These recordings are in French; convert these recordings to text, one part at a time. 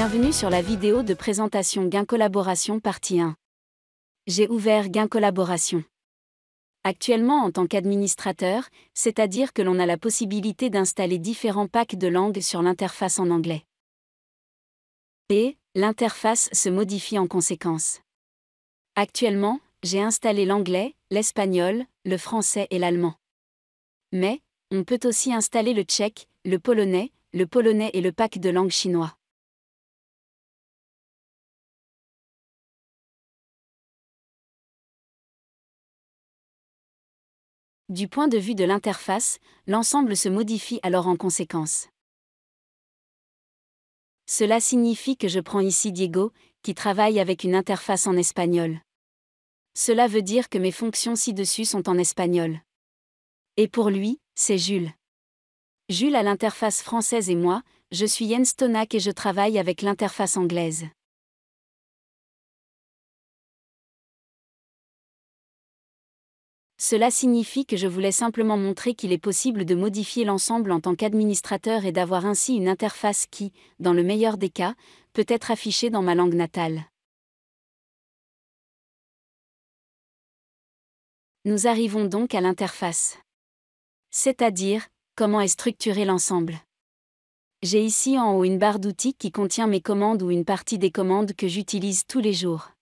Bienvenue sur la vidéo de présentation Gain Collaboration partie 1. J'ai ouvert Gain Collaboration. Actuellement en tant qu'administrateur, c'est-à-dire que l'on a la possibilité d'installer différents packs de langues sur l'interface en anglais. Et l'interface se modifie en conséquence. Actuellement, j'ai installé l'anglais, l'espagnol, le français et l'allemand. Mais, on peut aussi installer le tchèque, le polonais et le pack de langue chinois. Du point de vue de l'interface, l'ensemble se modifie alors en conséquence. Cela signifie que je prends ici Diego, qui travaille avec une interface en espagnol. Cela veut dire que mes fonctions ci-dessus sont en espagnol. Et pour lui, c'est Jules. Jules a l'interface française et moi, je suis Jens Tonak et je travaille avec l'interface anglaise. Cela signifie que je voulais simplement montrer qu'il est possible de modifier l'ensemble en tant qu'administrateur et d'avoir ainsi une interface qui, dans le meilleur des cas, peut être affichée dans ma langue natale. Nous arrivons donc à l'interface. C'est-à-dire, comment est structuré l'ensemble. J'ai ici en haut une barre d'outils qui contient mes commandes ou une partie des commandes que j'utilise tous les jours.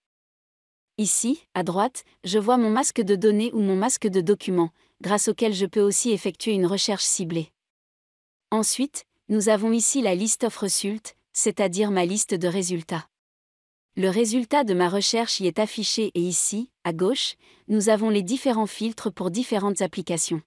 Ici, à droite, je vois mon masque de données ou mon masque de documents, grâce auquel je peux aussi effectuer une recherche ciblée. Ensuite, nous avons ici la list of results, c'est-à-dire ma liste de résultats. Le résultat de ma recherche y est affiché et ici, à gauche, nous avons les différents filtres pour différentes applications.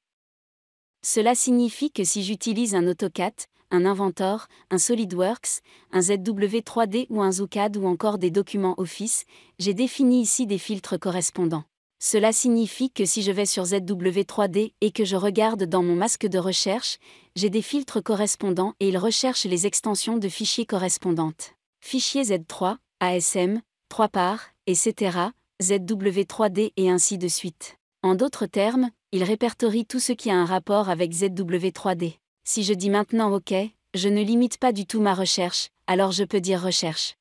Cela signifie que si j'utilise un AutoCAD, un Inventor, un SolidWorks, un ZW3D ou un ZooCAD ou encore des documents Office, j'ai défini ici des filtres correspondants. Cela signifie que si je vais sur ZW3D et que je regarde dans mon masque de recherche, j'ai des filtres correspondants et ils recherchent les extensions de fichiers correspondantes. Fichier Z3, ASM, 3 parts, etc., ZW3D et ainsi de suite. En d'autres termes, il répertorie tout ce qui a un rapport avec ZW3D. Si je dis maintenant OK, je ne limite pas du tout ma recherche, alors je peux dire recherche.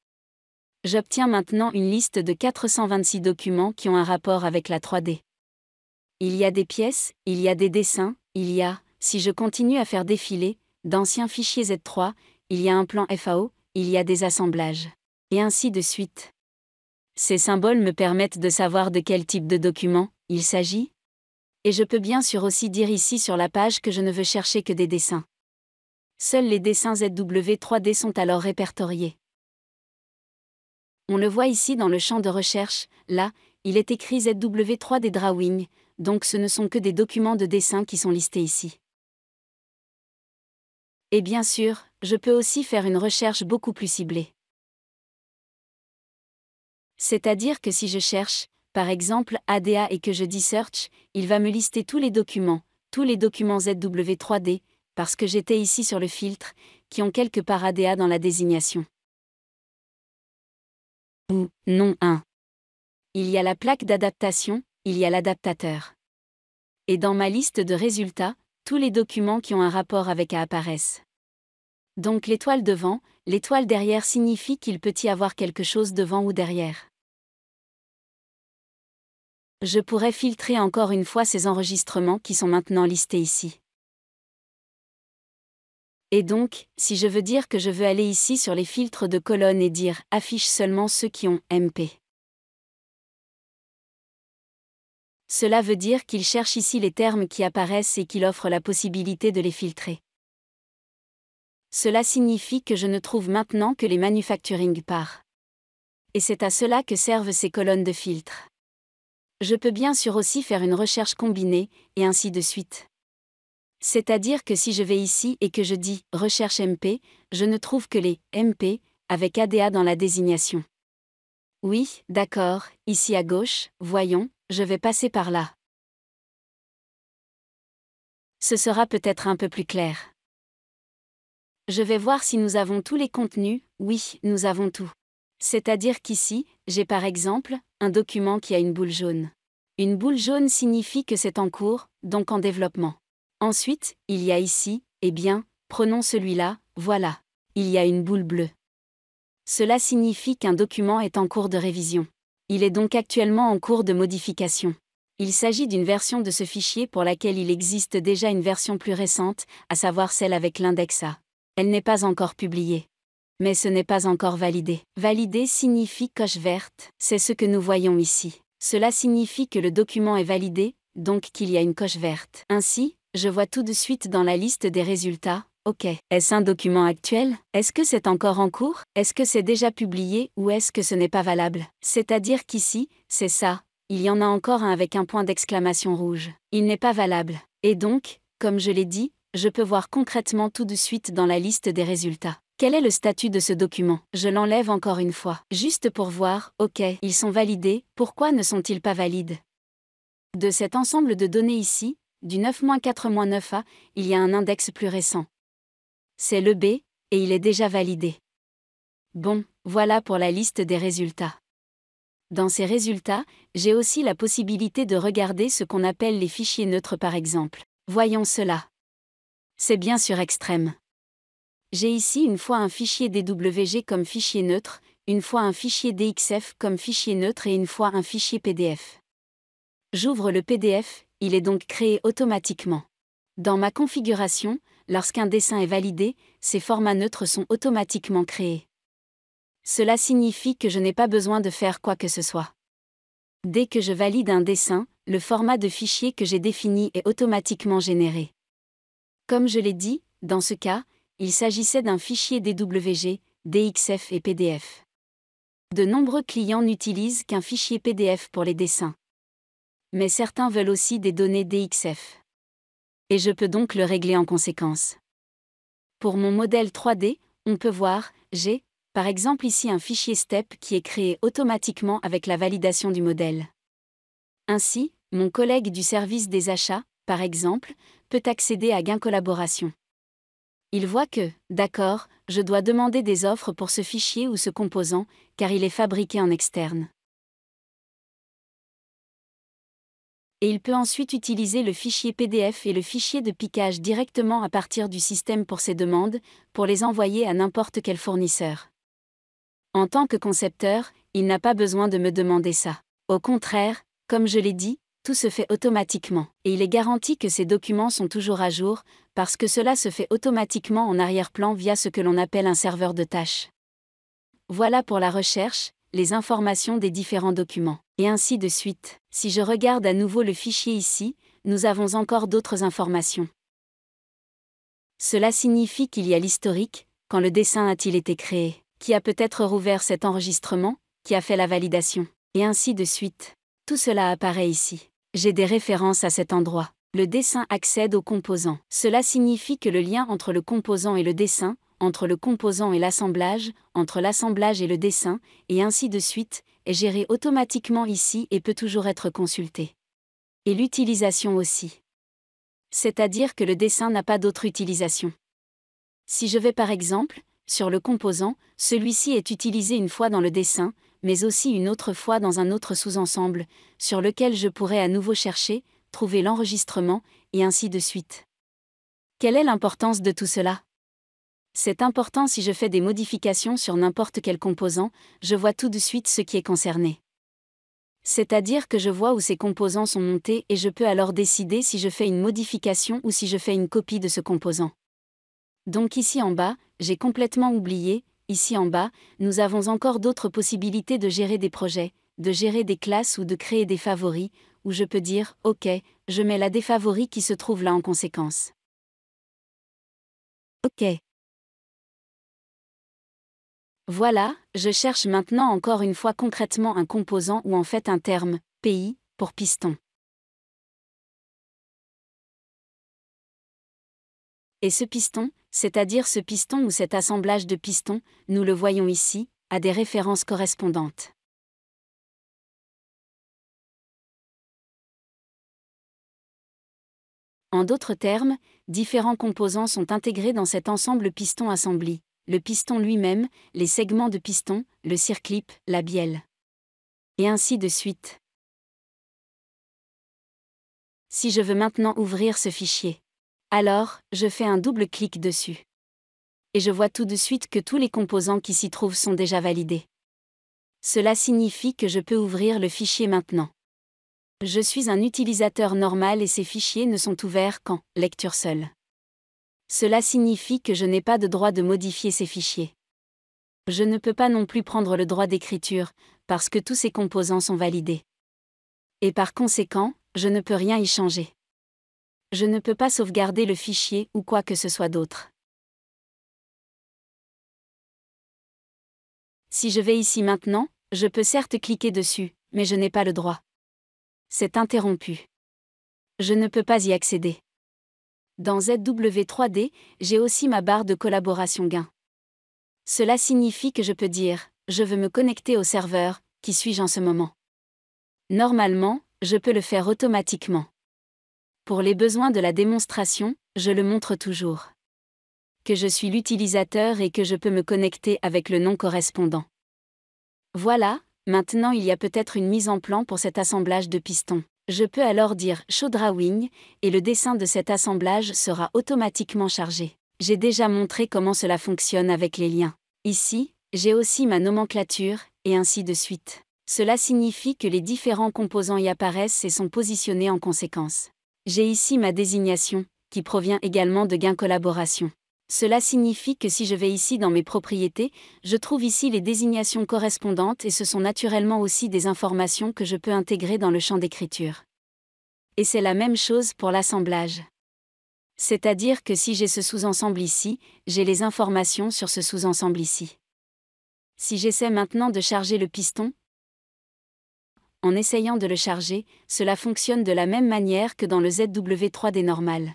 J'obtiens maintenant une liste de 426 documents qui ont un rapport avec la 3D. Il y a des pièces, il y a des dessins, il y a, si je continue à faire défiler, d'anciens fichiers Z3, il y a un plan FAO, il y a des assemblages. Et ainsi de suite. Ces symboles me permettent de savoir de quel type de document il s'agit. Et je peux bien sûr aussi dire ici sur la page que je ne veux chercher que des dessins. Seuls les dessins ZW3D sont alors répertoriés. On le voit ici dans le champ de recherche, là, il est écrit ZW3D Drawing, donc ce ne sont que des documents de dessin qui sont listés ici. Et bien sûr, je peux aussi faire une recherche beaucoup plus ciblée. C'est-à-dire que si je cherche, par exemple, ADA et que je dis Search, il va me lister tous les documents ZW3D, parce que j'étais ici sur le filtre, qui ont quelque part ADA dans la désignation. Ou, non 1. Il y a la plaque d'adaptation, il y a l'adaptateur. Et dans ma liste de résultats, tous les documents qui ont un rapport avec A apparaissent. Donc l'étoile devant, l'étoile derrière signifie qu'il peut y avoir quelque chose devant ou derrière. Je pourrais filtrer encore une fois ces enregistrements qui sont maintenant listés ici. Et donc, si je veux dire que je veux aller ici sur les filtres de colonnes et dire « Affiche seulement ceux qui ont MP ». Cela veut dire qu'il cherche ici les termes qui apparaissent et qu'il offre la possibilité de les filtrer. Cela signifie que je ne trouve maintenant que les manufacturing parts. Et c'est à cela que servent ces colonnes de filtres. Je peux bien sûr aussi faire une recherche combinée, et ainsi de suite. C'est-à-dire que si je vais ici et que je dis « Recherche MP », je ne trouve que les « MP » avec ADA dans la désignation. Oui, d'accord, ici à gauche, voyons, je vais passer par là. Ce sera peut-être un peu plus clair. Je vais voir si nous avons tous les contenus, oui, nous avons tout. C'est-à-dire qu'ici, j'ai par exemple, un document qui a une boule jaune. Une boule jaune signifie que c'est en cours, donc en développement. Ensuite, il y a ici, eh bien, prenons celui-là, voilà. Il y a une boule bleue. Cela signifie qu'un document est en cours de révision. Il est donc actuellement en cours de modification. Il s'agit d'une version de ce fichier pour laquelle il existe déjà une version plus récente, à savoir celle avec l'index A. Elle n'est pas encore publiée. Mais ce n'est pas encore validé. Valider signifie coche verte, c'est ce que nous voyons ici. Cela signifie que le document est validé, donc qu'il y a une coche verte. Ainsi, je vois tout de suite dans la liste des résultats, OK. Est-ce un document actuel? Est-ce que c'est encore en cours? Est-ce que c'est déjà publié ou est-ce que ce n'est pas valable? C'est-à-dire qu'ici, c'est ça, il y en a encore un avec un point d'exclamation rouge. Il n'est pas valable. Et donc, comme je l'ai dit, je peux voir concrètement tout de suite dans la liste des résultats. Quel est le statut de ce document? Je l'enlève encore une fois. Juste pour voir, OK, ils sont validés, pourquoi ne sont-ils pas valides? De cet ensemble de données ici, du 9-4-9A, il y a un index plus récent. C'est le B, et il est déjà validé. Bon, voilà pour la liste des résultats. Dans ces résultats, j'ai aussi la possibilité de regarder ce qu'on appelle les fichiers neutres par exemple. Voyons cela. C'est bien sûr extrême. J'ai ici une fois un fichier DWG comme fichier neutre, une fois un fichier DXF comme fichier neutre et une fois un fichier PDF. J'ouvre le PDF, il est donc créé automatiquement. Dans ma configuration, lorsqu'un dessin est validé, ces formats neutres sont automatiquement créés. Cela signifie que je n'ai pas besoin de faire quoi que ce soit. Dès que je valide un dessin, le format de fichier que j'ai défini est automatiquement généré. Comme je l'ai dit, dans ce cas, il s'agissait d'un fichier DWG, DXF et PDF. De nombreux clients n'utilisent qu'un fichier PDF pour les dessins. Mais certains veulent aussi des données DXF. Et je peux donc le régler en conséquence. Pour mon modèle 3D, on peut voir, j'ai, par exemple ici un fichier STEP qui est créé automatiquement avec la validation du modèle. Ainsi, mon collègue du service des achats, par exemple, peut accéder à Gain Collaboration. Il voit que, d'accord, je dois demander des offres pour ce fichier ou ce composant, car il est fabriqué en externe. Et il peut ensuite utiliser le fichier PDF et le fichier de piquage directement à partir du système pour ses demandes, pour les envoyer à n'importe quel fournisseur. En tant que concepteur, il n'a pas besoin de me demander ça. Au contraire, comme je l'ai dit, tout se fait automatiquement, et il est garanti que ces documents sont toujours à jour, parce que cela se fait automatiquement en arrière-plan via ce que l'on appelle un serveur de tâches. Voilà pour la recherche, les informations des différents documents, et ainsi de suite. Si je regarde à nouveau le fichier ici, nous avons encore d'autres informations. Cela signifie qu'il y a l'historique, quand le dessin a-t-il été créé, qui a peut-être rouvert cet enregistrement, qui a fait la validation, et ainsi de suite. Tout cela apparaît ici. J'ai des références à cet endroit. Le dessin accède au composant. Cela signifie que le lien entre le composant et le dessin, entre le composant et l'assemblage, entre l'assemblage et le dessin, et ainsi de suite, est géré automatiquement ici et peut toujours être consulté. Et l'utilisation aussi. C'est-à-dire que le dessin n'a pas d'autre utilisation. Si je vais par exemple, sur le composant, celui-ci est utilisé une fois dans le dessin, mais aussi une autre fois dans un autre sous-ensemble, sur lequel je pourrais à nouveau chercher, trouver l'enregistrement, et ainsi de suite. Quelle est l'importance de tout cela? C'est important si je fais des modifications sur n'importe quel composant, je vois tout de suite ce qui est concerné. C'est-à-dire que je vois où ces composants sont montés et je peux alors décider si je fais une modification ou si je fais une copie de ce composant. Donc ici en bas, j'ai complètement oublié, ici en bas, nous avons encore d'autres possibilités de gérer des projets, de gérer des classes ou de créer des favoris, où je peux dire, OK, je mets la des favoris qui se trouve là en conséquence. OK. Voilà, je cherche maintenant encore une fois concrètement un composant ou en fait un terme, pays, pour piston. Et ce piston, c'est-à-dire ce piston ou cet assemblage de pistons, nous le voyons ici, a des références correspondantes. En d'autres termes, différents composants sont intégrés dans cet ensemble piston assembly. Le piston lui-même, les segments de piston, le circlip, la bielle. Et ainsi de suite. Si je veux maintenant ouvrir ce fichier, alors, je fais un double clic dessus. et je vois tout de suite que tous les composants qui s'y trouvent sont déjà validés. Cela signifie que je peux ouvrir le fichier maintenant. Je suis un utilisateur normal et ces fichiers ne sont ouverts qu'en « lecture seule ». Cela signifie que je n'ai pas de droit de modifier ces fichiers. Je ne peux pas non plus prendre le droit d'écriture, parce que tous ces composants sont validés. Et par conséquent, je ne peux rien y changer. Je ne peux pas sauvegarder le fichier ou quoi que ce soit d'autre. Si je vais ici maintenant, je peux certes cliquer dessus, mais je n'ai pas le droit. C'est interrompu. Je ne peux pas y accéder. Dans ZW3D, j'ai aussi ma barre de collaboration gain. Cela signifie que je peux dire « Je veux me connecter au serveur, qui suis-je en ce moment ?» Normalement, je peux le faire automatiquement. Pour les besoins de la démonstration, je le montre toujours. Que je suis l'utilisateur et que je peux me connecter avec le nom correspondant. Voilà, maintenant il y a peut-être une mise en plan pour cet assemblage de pistons. Je peux alors dire Show Drawing, et le dessin de cet assemblage sera automatiquement chargé. J'ai déjà montré comment cela fonctionne avec les liens. Ici, j'ai aussi ma nomenclature, et ainsi de suite. Cela signifie que les différents composants y apparaissent et sont positionnés en conséquence. J'ai ici ma désignation, qui provient également de Gain Collaboration. Cela signifie que si je vais ici dans mes propriétés, je trouve ici les désignations correspondantes et ce sont naturellement aussi des informations que je peux intégrer dans le champ d'écriture. Et c'est la même chose pour l'assemblage. C'est-à-dire que si j'ai ce sous-ensemble ici, j'ai les informations sur ce sous-ensemble ici. Si j'essaie maintenant de charger le piston, en essayant de le charger, cela fonctionne de la même manière que dans le ZW3D normal.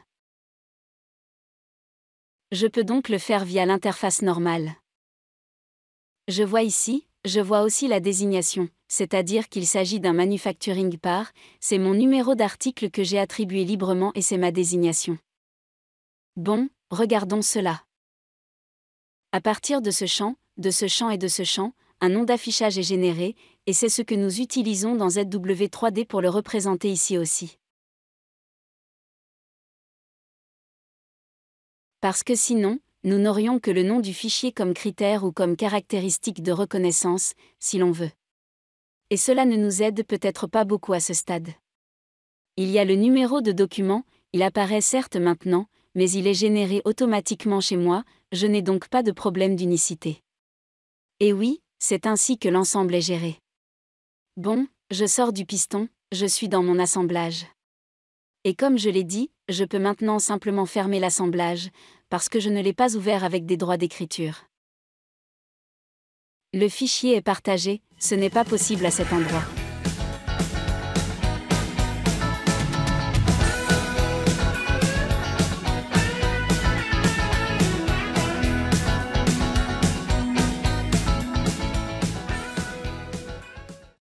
Je peux donc le faire via l'interface normale. Je vois ici, je vois aussi la désignation, c'est-à-dire qu'il s'agit d'un manufacturing par, c'est mon numéro d'article que j'ai attribué librement et c'est ma désignation. Bon, regardons cela. À partir de ce champ et de ce champ, un nom d'affichage est généré, et c'est ce que nous utilisons dans ZW3D pour le représenter ici aussi. Parce que sinon, nous n'aurions que le nom du fichier comme critère ou comme caractéristique de reconnaissance, si l'on veut. Et cela ne nous aide peut-être pas beaucoup à ce stade. Il y a le numéro de document, il apparaît certes maintenant, mais il est généré automatiquement chez moi, je n'ai donc pas de problème d'unicité. Et oui, c'est ainsi que l'ensemble est géré. Bon, je sors du piston, je suis dans mon assemblage. Et comme je l'ai dit, je peux maintenant simplement fermer l'assemblage, parce que je ne l'ai pas ouvert avec des droits d'écriture. Le fichier est partagé, ce n'est pas possible à cet endroit.